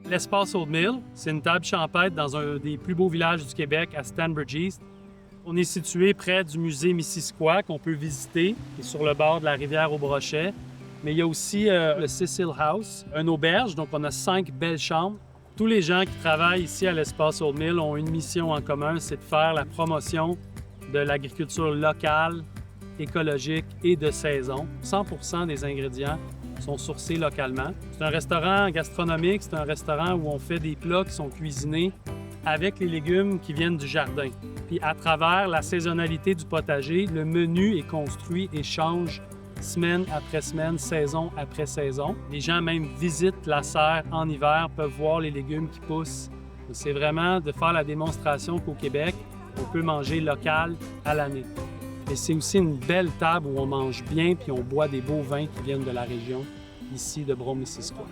L'espace Old Mill, c'est une table champêtre dans un des plus beaux villages du Québec, à Stanbridge East. On est situé près du musée Missisquoi qu'on peut visiter, qui est sur le bord de la rivière au Brochet. Mais il y a aussi le Cecil House, une auberge, donc on a 5 belles chambres. Tous les gens qui travaillent ici à l'espace Old Mill ont une mission en commun, c'est de faire la promotion de l'agriculture locale, écologique et de saison. 100% des ingrédients sont sourcés localement. C'est un restaurant gastronomique, c'est un restaurant où on fait des plats qui sont cuisinés avec les légumes qui viennent du jardin. Puis à travers la saisonnalité du potager, le menu est construit et change semaine après semaine, saison après saison. Les gens même visitent la serre en hiver, peuvent voir les légumes qui poussent. C'est vraiment de faire la démonstration qu'au Québec, on peut manger local à l'année. Et c'est aussi une belle table où on mange bien puis on boit des beaux vins qui viennent de la région, ici de Brome-Missisquoi.